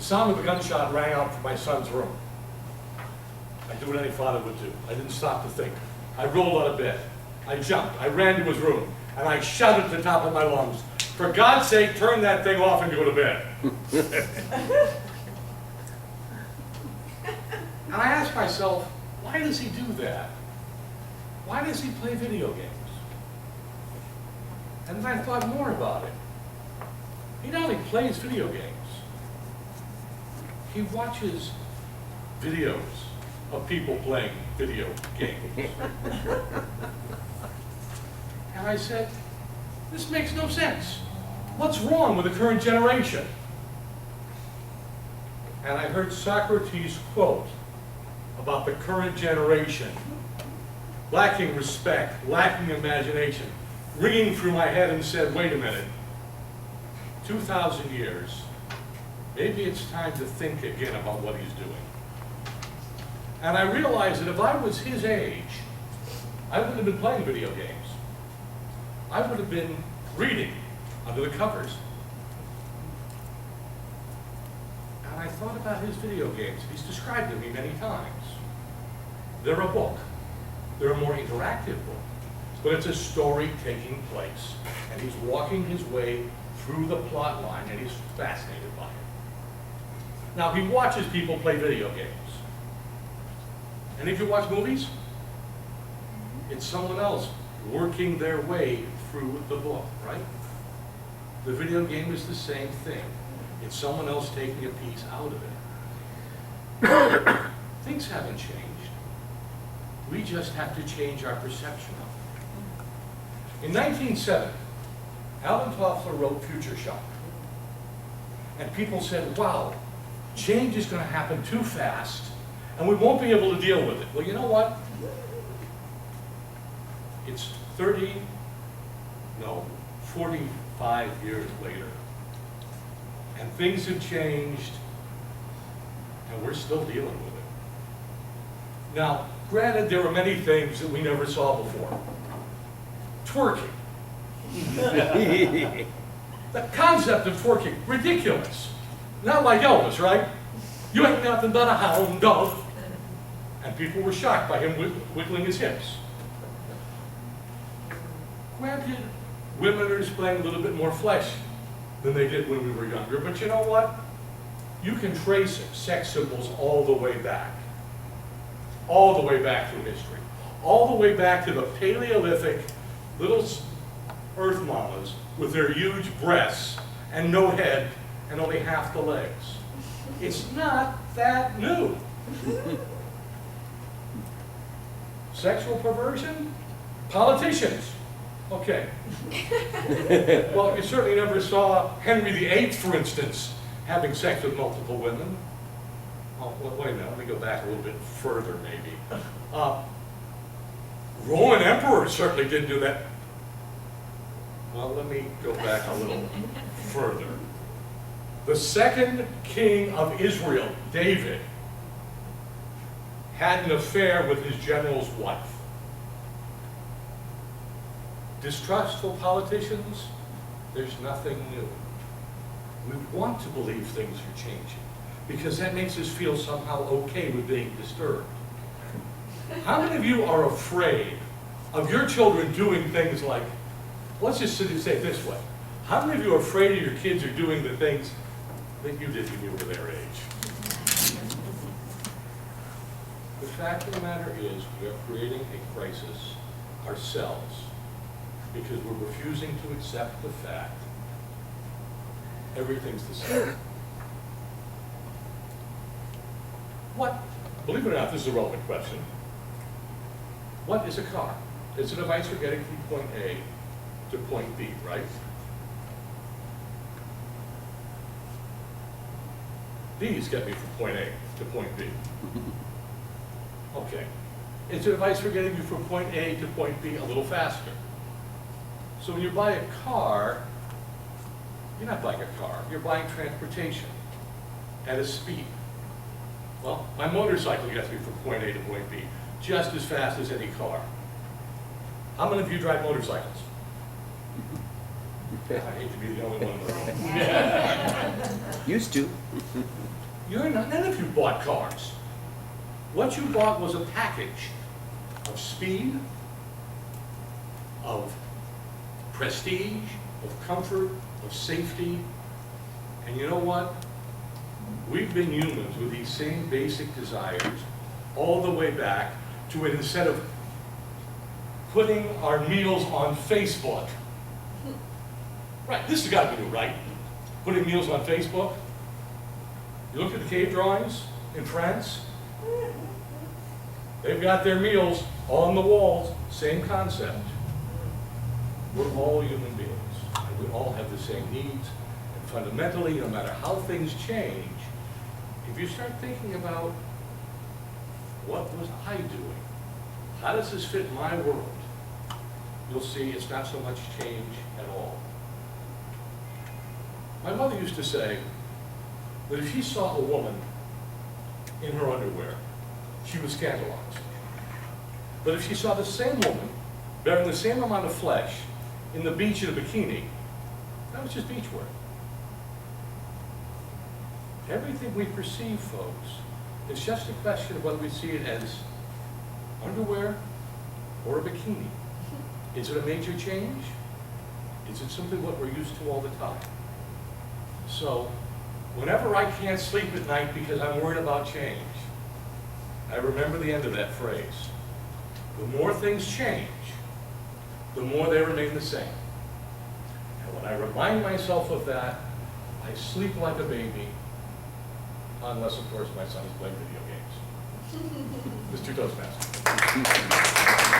sound of the gunshot rang out from my son's room. I did what any father would do. I didn't stop to think. I rolled out of bed. I jumped. I ran to his room. And I shouted at the top of my lungs, "For God's sake, turn that thing off and go to bed." And I asked myself, why does he do that? Why does he play video games? And then I thought more about it. He not only plays video games, he watches videos of people playing video games. And I said, this makes no sense. What's wrong with the current generation? And I heard Socrates' quote about the current generation, lacking respect, lacking imagination, ringing through my head and said, wait a minute, 2,000 years, maybe it's time to think again about what he's doing. And I realized that if I was his age, I wouldn't have been playing video games. I would have been reading under the covers. And I thought about his video games. He's described to me many times. They're a book. They're a more interactive book. But it's a story taking place. And he's walking his way through the plot line, and he's fascinated by it. Now, he watches people play video games. And if you watch movies, it's someone else working their way through the book, right? The video game is the same thing. It's someone else taking a piece out of it. Things haven't changed. We just have to change our perception of it. In 1970, Alan Toffler wrote Future Shock. And people said, wow, change is going to happen too fast, and we won't be able to deal with it. Well, you know what? It's 45 years later. And things have changed, and we're still dealing with it. Now, granted, there are many things that we never saw before. Twerking. The concept of twerking, ridiculous. Not like Elvis, right? You ain't nothing but a hound dog. And people were shocked by him wiggling his hips. Granted, women are displaying a little bit more flesh than they did when we were younger, but you know what? You can trace sex symbols all the way back. All the way back through history. All the way back to the Paleolithic little earth mamas with their huge breasts and no head and only half the legs. It's not that new. Sexual perversion? Politicians. Okay. Well, you certainly never saw Henry VIII, for instance, having sex with multiple women. Oh, well, wait a minute, let me go back a little bit further, maybe. Roman emperors certainly didn't do that. Well, let me go back a little further. The second king of Israel, David, had an affair with his general's wife. Distrustful politicians, there's nothing new. We want to believe things are changing because that makes us feel somehow okay with being disturbed. How many of you are afraid of your children doing things like, let's just say it this way, how many of you are afraid of your kids are doing the things that you did when you were their age? The fact of the matter is we are creating a crisis ourselves because we're refusing to accept the fact everything's the same. What, believe it or not, this is a relevant question. What is a car? It's a device for getting from point A to point B, right? These get me from point A to point B. Okay. It's a device for getting you from point A to point B a little faster. So when you buy a car, you're not buying a car, you're buying transportation at a speed. Well, my motorcycle gets me from point A to point B just as fast as any car. How many of you drive motorcycles? I hate to be the only one in the room. Used to. None of you bought cars. What you bought was a package of speed, of prestige, of comfort, of safety. And you know what? We've been humans with these same basic desires all the way back to it, instead of putting our meals on Facebook. Right, this has got to be new, right? Putting meals on Facebook. You look at the cave drawings in France, they've got their meals on the walls, same concept. We're all human beings, and we all have the same needs, and fundamentally, no matter how things change, if you start thinking about what was I doing, how does this fit my world, you'll see it's not so much change at all. My mother used to say that if she saw a woman in her underwear, she was scandalized. But if she saw the same woman bearing the same amount of flesh in the beach in a bikini, that was just beachwear. Everything we perceive, folks, is just a question of whether we see it as underwear or a bikini. Is it a major change? Is it simply what we're used to all the time? So, whenever I can't sleep at night because I'm worried about change, I remember the end of that phrase. The more things change, the more they remain the same. And when I remind myself of that, I sleep like a baby, unless, of course, my son is playing video games. Mr. Toastmaster.